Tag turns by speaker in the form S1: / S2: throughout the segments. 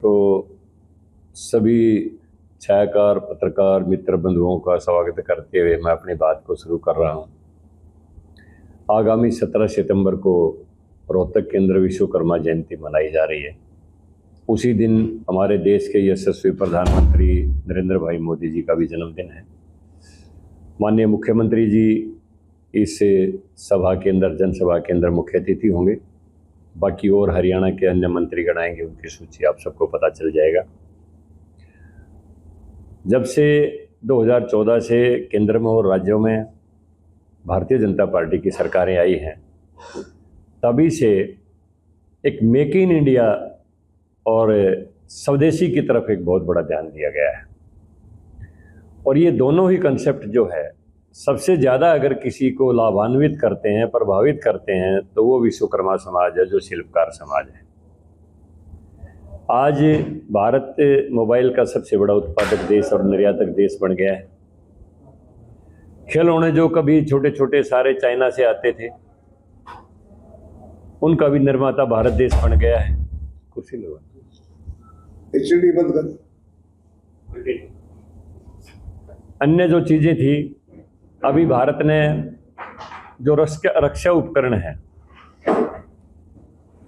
S1: तो सभी छायाकार पत्रकार मित्र बंधुओं का स्वागत करते हुए मैं अपनी बात को शुरू कर रहा हूं। आगामी 17 सितंबर को रोहतक के अंदर विश्वकर्मा जयंती मनाई जा रही है। उसी दिन हमारे देश के यशस्वी प्रधानमंत्री नरेंद्र भाई मोदी जी का भी जन्मदिन है। माननीय मुख्यमंत्री जी इस सभा के अंदर, जनसभा के अंदर मुख्य अतिथि होंगे। बाकी और हरियाणा के अन्य मंत्रीगण आएंगे, उनकी सूची आप सबको पता चल जाएगा। जब से 2014 से केंद्र में और राज्यों में भारतीय जनता पार्टी की सरकारें आई हैं, तभी से एक मेक इन इंडिया और स्वदेशी की तरफ एक बहुत बड़ा ध्यान दिया गया है। और ये दोनों ही कंसेप्ट जो है सबसे ज़्यादा अगर किसी को लाभान्वित करते हैं, प्रभावित करते हैं, तो वो विश्वकर्मा समाज है, जो शिल्पकार समाज है। आज भारत मोबाइल का सबसे बड़ा उत्पादक देश और निर्यातक देश बन गया है। खिलौने जो कभी छोटे छोटे सारे चाइना से आते थे, उनका भी निर्माता भारत देश बन गया है। कुर्सी लो,
S2: एचडी बंद कर।
S1: अन्य जो चीज़ें थी, अभी भारत ने जो रक्षा उपकरण है,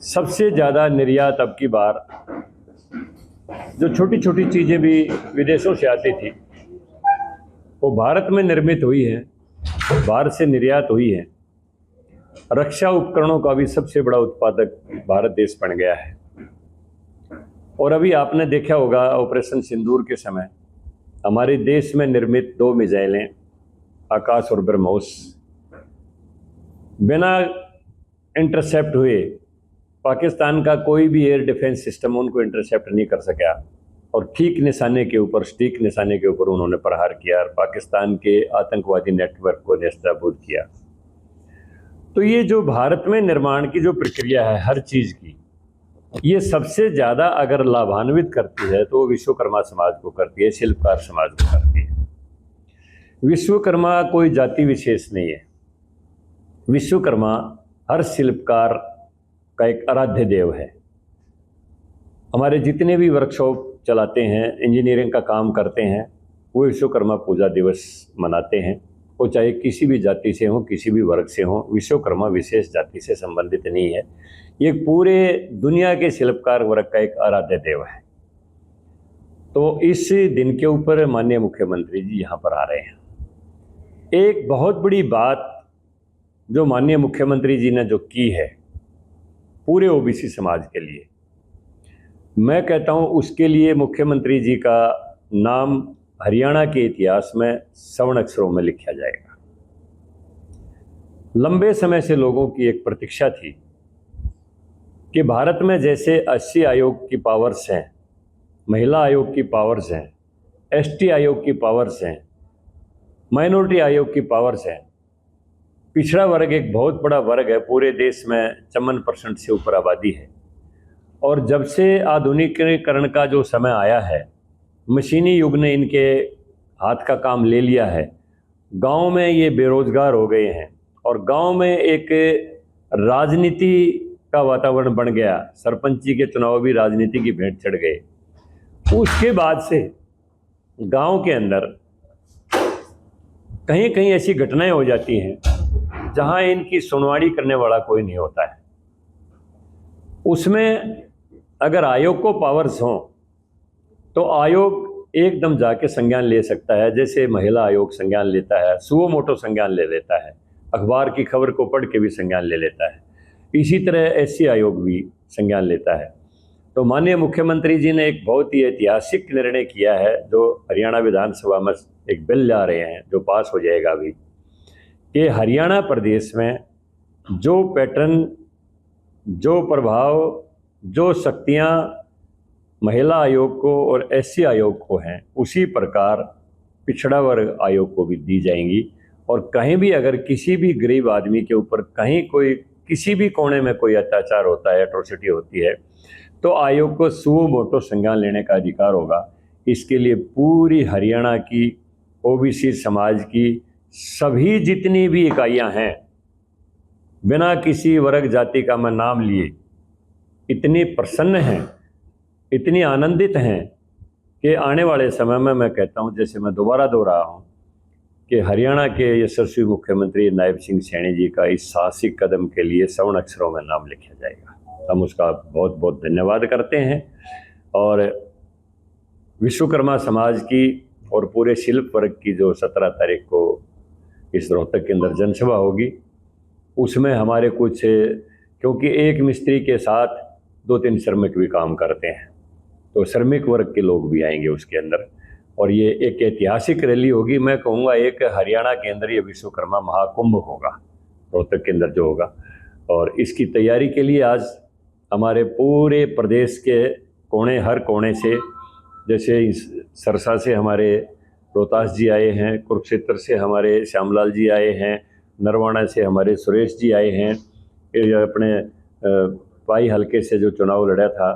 S1: सबसे ज़्यादा निर्यात अब की बार जो छोटी छोटी चीज़ें भी विदेशों से आती थी, वो भारत में निर्मित हुई है, भारत से निर्यात हुई है। रक्षा उपकरणों का भी सबसे बड़ा उत्पादक भारत देश बन गया है। और अभी आपने देखा होगा, ऑपरेशन सिंदूर के समय हमारे देश में निर्मित 2 मिसाइलें आकाश और ब्रह्मोस बिना इंटरसेप्ट हुए पाकिस्तान का कोई भी एयर डिफेंस सिस्टम उनको इंटरसेप्ट नहीं कर सका, और ठीक निशाने के ऊपर, सटीक निशाने के ऊपर उन्होंने प्रहार किया और पाकिस्तान के आतंकवादी नेटवर्क को नेस्तनाबूद किया। तो ये जो भारत में निर्माण की जो प्रक्रिया है हर चीज़ की, ये सबसे ज़्यादा अगर लाभान्वित करती है तो विश्वकर्मा समाज को करती है, शिल्पकार समाज को करती है। विश्वकर्मा कोई जाति विशेष नहीं है। विश्वकर्मा हर शिल्पकार का एक आराध्य देव है। हमारे जितने भी वर्कशॉप चलाते हैं, इंजीनियरिंग का काम करते हैं, वो विश्वकर्मा पूजा दिवस मनाते हैं। वो चाहे किसी भी जाति से हो, किसी भी वर्ग से हो, विश्वकर्मा विशेष जाति से संबंधित नहीं है। ये पूरे दुनिया के शिल्पकार वर्ग का एक आराध्य देव है। तो इस दिन के ऊपर माननीय मुख्यमंत्री जी यहाँ पर आ रहे हैं। एक बहुत बड़ी बात जो माननीय मुख्यमंत्री जी ने जो की है पूरे ओबीसी समाज के लिए, मैं कहता हूँ उसके लिए मुख्यमंत्री जी का नाम हरियाणा के इतिहास में स्वर्ण अक्षरों में लिखा जाएगा। लंबे समय से लोगों की एक प्रतीक्षा थी कि भारत में जैसे 80 आयोग की पावर्स हैं, महिला आयोग की पावर्स हैं, एसटी आयोग की पावर्स हैं, माइनॉरिटी आयोग की पावर्स हैं, पिछड़ा वर्ग एक बहुत बड़ा वर्ग है, पूरे देश में 54% से ऊपर आबादी है। और जब से आधुनिकीकरण का जो समय आया है, मशीनी युग ने इनके हाथ का काम ले लिया है। गांव में ये बेरोजगार हो गए हैं और गांव में एक राजनीति का वातावरण बन गया। सरपंची के चुनाव भी राजनीति की भेंट चढ़ गए। उसके बाद से गांव के अंदर कहीं कहीं ऐसी घटनाएं हो जाती हैं जहां इनकी सुनवाई करने वाला कोई नहीं होता है। उसमें अगर आयोग को पावर्स हों तो आयोग एकदम जाके संज्ञान ले सकता है, जैसे महिला आयोग संज्ञान लेता है, सुओ मोटो संज्ञान ले लेता है, अखबार की खबर को पढ़ के भी संज्ञान ले लेता है। इसी तरह एससी आयोग भी संज्ञान लेता है। तो माननीय मुख्यमंत्री जी ने एक बहुत ही ऐतिहासिक निर्णय किया है, जो हरियाणा विधानसभा में एक बिल ला रहे हैं, जो पास हो जाएगा अभी, कि हरियाणा प्रदेश में जो पैटर्न, जो प्रभाव, जो शक्तियाँ महिला आयोग को और एससी आयोग को हैं, उसी प्रकार पिछड़ा वर्ग आयोग को भी दी जाएंगी। और कहीं भी अगर किसी भी गरीब आदमी के ऊपर कहीं कोई किसी भी कोने में कोई अत्याचार होता है, एट्रोसिटी होती है, तो आयोग को सुओ मोटो संज्ञान लेने का अधिकार होगा। इसके लिए पूरी हरियाणा की ओबीसी समाज की सभी जितनी भी इकाइयां हैं, बिना किसी वर्ग जाति का मैं नाम लिए, इतनी प्रसन्न हैं इतनी आनंदित हैं कि आने वाले समय में मैं कहता हूं, जैसे मैं दोबारा दोहरा हूं, कि हरियाणा के यशस्वी मुख्यमंत्री नायब सिंह सैनी जी का इस साहसिक कदम के लिए स्वर्ण अक्षरों में नाम लिखा जाएगा। हम उसका बहुत बहुत धन्यवाद करते हैं। और विश्वकर्मा समाज की और पूरे शिल्प वर्ग की जो 17 तारीख को इस रोहतक के अंदर जनसभा होगी, उसमें हमारे कुछ, क्योंकि एक मिस्त्री के साथ 2-3 श्रमिक भी काम करते हैं, तो श्रमिक वर्ग के लोग भी आएंगे उसके अंदर। और ये एक ऐतिहासिक रैली होगी। मैं कहूँगा एक हरियाणा के अंदर ये विश्वकर्मा महाकुंभ होगा, रोहतक के अंदर जो होगा। और इसकी तैयारी के लिए आज हमारे पूरे प्रदेश के कोने, हर कोने से, जैसे इस सरसा से हमारे रोहतास जी आए हैं, कुरुक्षेत्र से हमारे श्यामलाल जी आए हैं, नरवाना से हमारे सुरेश जी आए हैं, ये अपने पाई हलके से जो चुनाव लड़ा था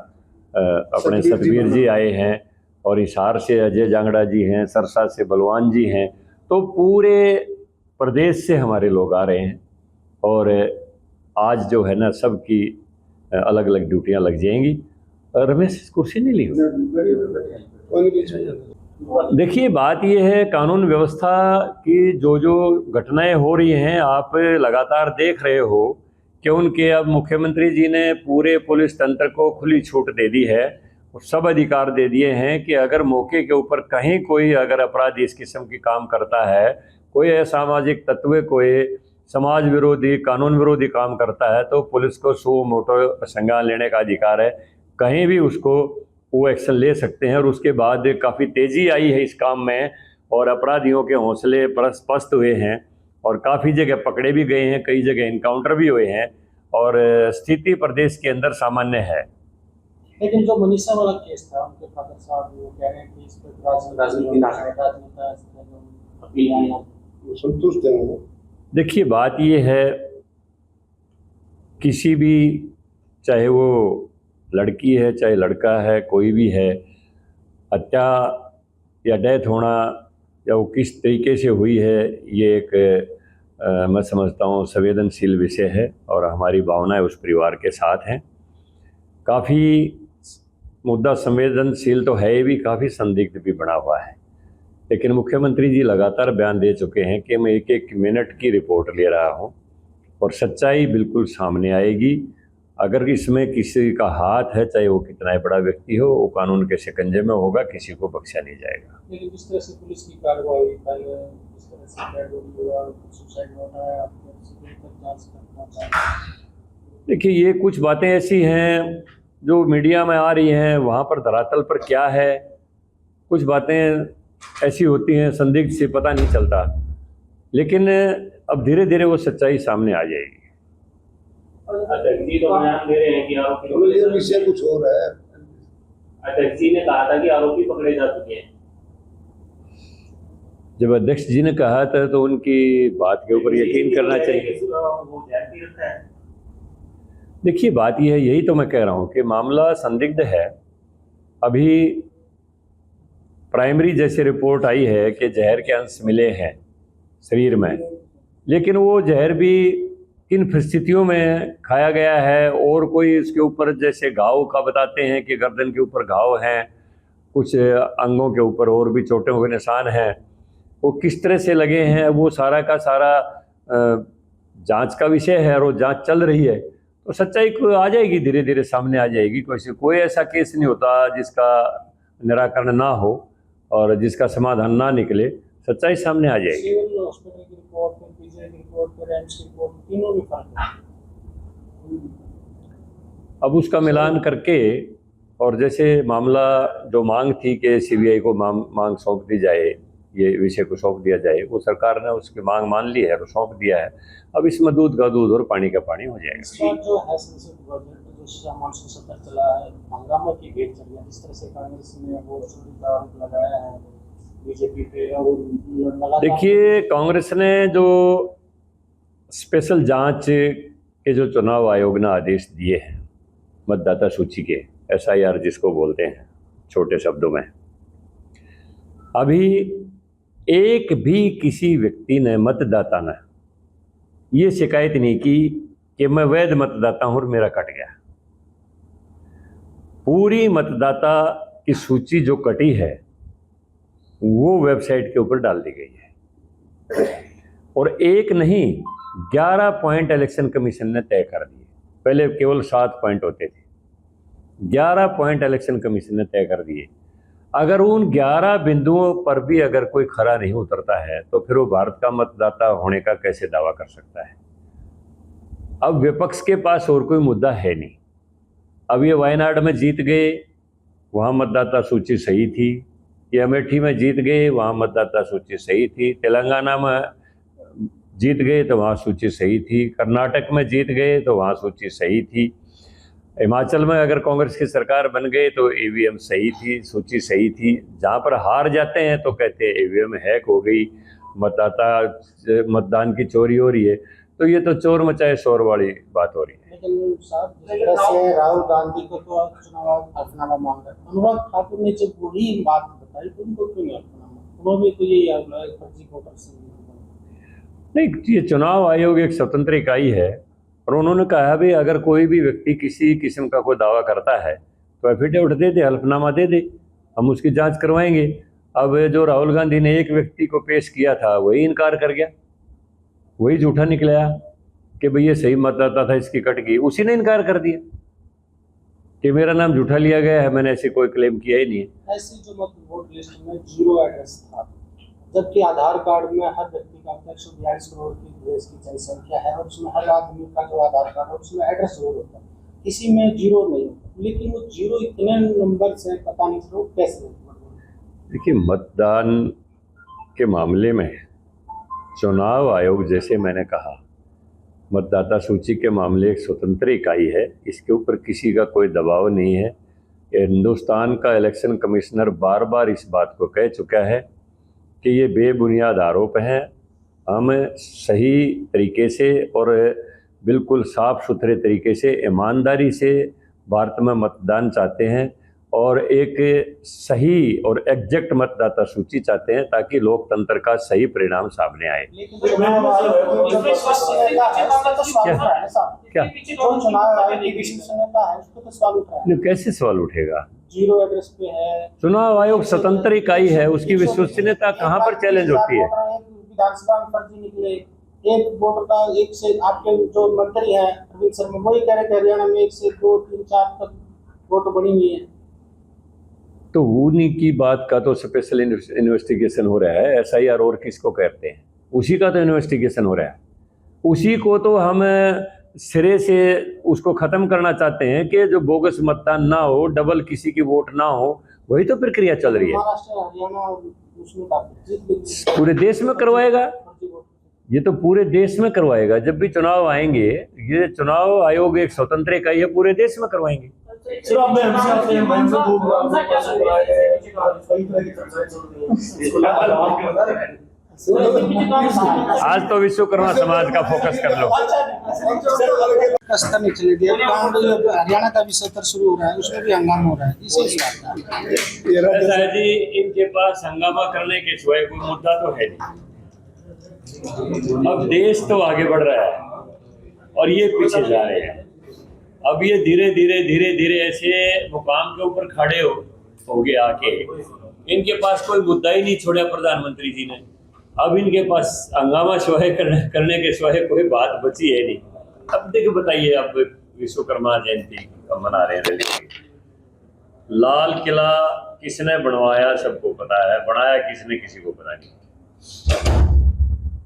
S1: अपने सतबीर जी आए हैं, और हिसार से अजय जांगड़ा जी हैं, सरसा से बलवान जी हैं। तो पूरे प्रदेश से हमारे लोग आ रहे हैं। और आज जो है ना, सबकी अलग अलग ड्यूटियां लग जाएंगी। रमेश कुर्सी नहीं ली हो। देखिए, बात ये है, कानून व्यवस्था की जो जो घटनाएं हो रही हैं, आप लगातार देख रहे हो कि उनके अब मुख्यमंत्री जी ने पूरे पुलिस तंत्र को खुली छूट दे दी है, सब अधिकार दे दिए हैं कि अगर मौके के ऊपर कहीं कोई अगर अपराधी इस किस्म की काम करता है, कोई असामाजिक तत्व, कोई समाज विरोधी, कानून विरोधी काम करता है, तो पुलिस को सो मोटो संज्ञान लेने का अधिकार है। कहीं भी उसको वो एक्शन ले सकते हैं। और उसके बाद काफ़ी तेज़ी आई है इस काम में, और अपराधियों के हौसले पस्त हुए हैं, और काफ़ी जगह पकड़े भी गए हैं, कई जगह इनकाउंटर भी हुए हैं, और स्थिति प्रदेश के अंदर सामान्य है।
S3: लेकिन जो मनीषा वाला केस था, उनके फादर साहब वो कह रहे हैं कि इस पर राजनीति ना करें,
S2: संतुष्ट है वो।
S1: देखिए, बात ये है, किसी भी, चाहे वो लड़की है चाहे लड़का है, कोई भी है, हत्या या डेथ होना या वो किस तरीके से हुई है, ये एक मैं समझता हूँ संवेदनशील विषय है, और हमारी भावनाएं उस परिवार के साथ हैं। काफ़ी मुद्दा संवेदनशील तो है भी, काफ़ी संदिग्ध भी बना हुआ है। लेकिन मुख्यमंत्री जी लगातार बयान दे चुके हैं कि मैं 1-1 मिनट की रिपोर्ट ले रहा हूं, और सच्चाई बिल्कुल सामने आएगी। अगर इसमें किसी का हाथ है, चाहे वो कितना बड़ा व्यक्ति हो, वो कानून के शिकंजे में होगा, किसी को बख्शा नहीं जाएगा।
S3: लेकिन जिस तरह से पुलिस की कार्रवाई, जिस तरह से सुसाइड होना है, जांच करना चाहिए।
S1: देखिए, ये कुछ बातें ऐसी हैं जो मीडिया में आ रही हैं, वहाँ पर धरातल पर क्या है, कुछ बातें ऐसी होती हैं संदिग्ध से, पता नहीं चलता। लेकिन अब धीरे धीरे वो सच्चाई सामने आ जाएगी।
S4: अध्यक्ष जी तो बयान दे रहे हैं कि आरोपी,
S2: ये विषय कुछ हो रहा है।
S4: अध्यक्ष जी ने कहा था कि आरोपी पकड़े जा चुके हैं।
S1: जब अध्यक्ष जी ने कहा था तो उनकी बात के ऊपर यकीन करना चाहिए। देखिए, बात यह है, यही तो मैं कह रहा हूँ कि मामला संदिग्ध है। अभी प्राइमरी जैसे रिपोर्ट आई है कि जहर के अंश मिले हैं शरीर में, लेकिन वो जहर भी किन परिस्थितियों में खाया गया है, और कोई इसके ऊपर जैसे घाव का बताते हैं कि गर्दन के ऊपर घाव हैं, कुछ अंगों के ऊपर और भी चोटों के निशान हैं, वो किस तरह से लगे हैं, वो सारा का सारा जांच का विषय है, और वो जांच चल रही है। तो सच्चाई को आ जाएगी, धीरे धीरे सामने आ जाएगी। कोई ऐसा केस नहीं होता जिसका निराकरण ना हो और जिसका समाधान ना निकले, सच्चाई सामने आ जाएगी।
S3: सिविल हॉस्पिटल की रिपोर्ट, पीजीआई की रिपोर्ट, एम्स की रिपोर्ट, तीनों में फर्क है।
S1: अब उसका मिलान करके, और जैसे मामला जो मांग थी कि सीबीआई को मांग सौंप दी जाए, ये विषय को सौंप दिया जाए, वो सरकार ने उसकी मांग मान ली है और सौंप दिया है। अब इसमें दूध का दूध और पानी का पानी हो जाएगा।
S3: इस बार जो है संसद बजट जो मानसून सत्र चला है, हंगामा की भेंट चल रही है। जिस तरह से कांग्रेस ने वो चोरी का आरोप लगाया है बीजेपी पे, और
S1: देखिए, कांग्रेस ने जो स्पेशल जांच के जो चुनाव आयोग ने आदेश दिए हैं, मतदाता सूची के SIR जिसको बोलते हैं छोटे शब्दों में, अभी एक भी किसी व्यक्ति ने, मतदाता ने ये शिकायत नहीं की कि मैं वैध मतदाता हूं और मेरा कट गया। पूरी मतदाता की सूची जो कटी है वो वेबसाइट के ऊपर डाल दी गई है, और एक नहीं 11 पॉइंट इलेक्शन कमीशन ने तय कर दिए। पहले केवल 7 पॉइंट होते थे, 11 पॉइंट इलेक्शन कमीशन ने तय कर दिए। अगर उन 11 बिंदुओं पर भी अगर कोई खरा नहीं उतरता है तो फिर वो भारत का मतदाता होने का कैसे दावा कर सकता है? अब विपक्ष के पास और कोई मुद्दा है नहीं। अब ये वायनाड में जीत गए, वहाँ मतदाता सूची सही थी। ये अमेठी में जीत गए, वहाँ मतदाता सूची सही थी। तेलंगाना में जीत गए तो वहाँ सूची सही थी। कर्नाटक में जीत गए तो वहाँ सूची सही थी। हिमाचल में अगर कांग्रेस की सरकार बन गई तो ईवीएम सही थी, सूची सही थी। जहाँ पर हार जाते हैं तो कहते हैं ईवीएम हैक हो गई, मतदान की चोरी हो रही है। तो ये तो चोर मचाए शोर वाली बात हो रही है।
S3: लेकिन साहब, जिस तरह से राहुल गांधी को तो चुनाव हल्फनामा मांग रहे, अनुराग ठाकुर ने जब वही बात बताई तो उनको क्यों नहीं हल्फनामा? उन्होंने तो यही आरोप फर्जी वोटर से
S1: नहीं, ये चुनाव आयोग एक स्वतंत्र इकाई है और उन्होंने कहा भी अगर कोई भी व्यक्ति किसी किस्म का कोई दावा करता है तो एफिडेविट दे दे, हल्फनामा दे दे, हम उसकी जांच करवाएंगे। अब जो राहुल गांधी ने एक व्यक्ति को पेश किया था वही इनकार कर गया, वही झूठा निकला कि भाई ये सही मतदाता था, इसकी कट गई। उसी ने इनकार कर दिया कि मेरा नाम झूठा लिया गया है, मैंने ऐसे कोई क्लेम किया ही नहीं है।
S3: ऐसी जो वोट लिस्ट में 0 एड्रेस था, जबकि आधार कार्ड में हर व्यक्ति का 142 करोड़ की देश की जनसंख्या है और उसमें हर आदमी का जो आधार कार्ड है उसमें एड्रेस जरूर होता है, किसी में 0 नहीं होता। लेकिन वो 0 इतने नंबर से पता नहीं चलो कैसे।
S1: देखिए, मतदान के मामले में चुनाव आयोग, जैसे मैंने कहा, मतदाता सूची के मामले एक स्वतंत्र इकाई है, इसके ऊपर किसी का कोई दबाव नहीं है। हिंदुस्तान का इलेक्शन कमिश्नर बार बार इस बात को कह चुका है कि ये बेबुनियाद आरोप हैं। हम सही तरीके से और बिल्कुल साफ सुथरे तरीके से, ईमानदारी से भारत में मतदान चाहते हैं और एक सही और एग्जैक्ट मतदाता सूची चाहते हैं ताकि लोकतंत्र का सही परिणाम सामने आए। क्या कैसे सवाल उठेगा?
S3: 0 एड्रेस पे है।
S1: चुनाव आयोग स्वतंत्र इकाई है, उसकी विश्वसनीयता कहाँ पर चैलेंज होती है?
S3: विधानसभा में फर्जी निकले, एक वोटर का एक से, आपके जो मंत्री हैं अरविंद शर्मा वही कह रहे थे हरियाणा में 1 से 2 3 4 तक वोट बनी हुई है।
S1: तो उन्हीं की बात का तो स्पेशल इन्वेस्टिगेशन हो रहा है। एसआईआर और किसको कहते हैं, उसी का तो इन्वेस्टिगेशन हो रहा है। उसी को तो हम सिरे से उसको ख़त्म करना चाहते हैं कि जो बोगस मतदान ना हो, डबल किसी की वोट ना हो, वही तो प्रक्रिया चल रही है।
S3: महाराष्ट्र, हरियाणा उसमें
S1: पूरे देश में करवाएगा, ये तो पूरे देश में करवाएगा। जब भी चुनाव आएंगे, ये चुनाव आयोग एक स्वतंत्र इकाई है, पूरे देश में करवाएंगे। आज तो विश्वकर्मा समाज का फोकस कर लो।
S3: हरियाणा का भी सत्र शुरू हो रहा है, उसमें भी हंगामा हो रहा है।
S1: ऐसा है जी, इनके पास हंगामा करने के सिवाय कोई मुद्दा तो है नहीं। अब देश तो आगे बढ़ रहा है और ये पीछे जा रहे हैं। अब ये धीरे धीरे ऐसे मुकाम के ऊपर खड़े हो गए आके, इनके पास कोई मुद्दा ही नहीं छोड़ा प्रधानमंत्री जी ने। अब इनके पास हंगामा सिवाय करने के सिवाय कोई बात बची है नहीं। अब देखिए, बताइए, अब विश्वकर्मा जयंती कब मना रहे हैं? लाल किला किसने बनवाया सबको पता है, बनाया किसने किसी को पता नहीं।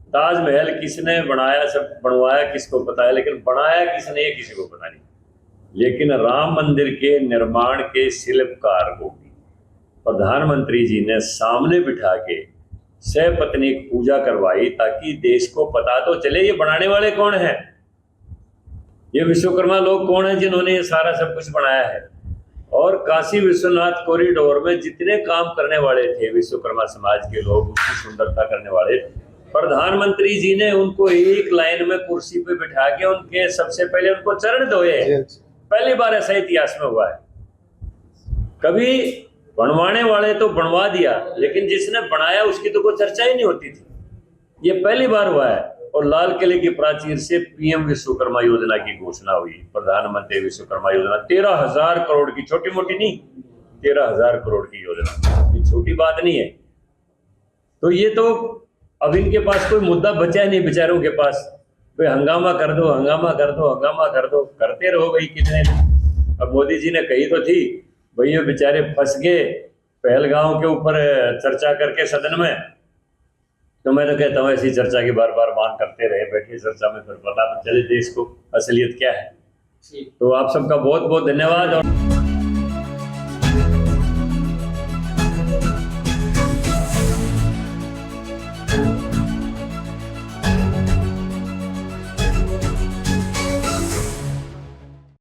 S1: ताजमहल किसने बनवाया किसको पता है, लेकिन बनाया किसने ये किसी को पता नहीं। लेकिन राम मंदिर के निर्माण के शिल्पकार को भी प्रधानमंत्री जी ने सामने बिठा के सपत्नीक पूजा करवाई ताकि देश को पता तो चले ये बनाने वाले कौन हैं, ये विश्वकर्मा लोग कौन हैं जिन्होंने ये सारा सब कुछ बनाया है। और काशी विश्वनाथ कॉरिडोर में जितने काम करने वाले थे विश्वकर्मा समाज के लोग, उसकी सुंदरता करने वाले, प्रधानमंत्री जी ने उनको एक लाइन में कुर्सी पे बिठा के उनके सबसे पहले उनको चरण धोए। पहली बार ऐसा इतिहास में हुआ है। कभी बनवाने वाले तो बनवा दिया, लेकिन जिसने बनाया उसकी तो कोई चर्चा ही नहीं होती थी। ये पहली बार हुआ है और लाल किले की प्राचीर से पीएम विश्वकर्मा योजना की घोषणा हुई। प्रधानमंत्री विश्वकर्मा योजना 13,000 करोड़ की, छोटी मोटी नहीं, 13,000 करोड़ की योजना, ये छोटी बात नहीं है। तो ये तो अब इनके पास कोई मुद्दा बचा नहीं बेचारों के पास, भाई हंगामा कर दो, हंगामा कर दो, हंगामा कर दो, करते रहो भाई कितने दिन। अब मोदी जी ने कही तो थी भाई ये बेचारे फंस गए पहलगांव के ऊपर चर्चा करके सदन में, तो मैं तो कहता हूँ ऐसी चर्चा की बार बार मांग करते रहे, बैठे चर्चा में, फिर पता तो चले देश को असलियत क्या है। तो आप सबका बहुत बहुत धन्यवाद। और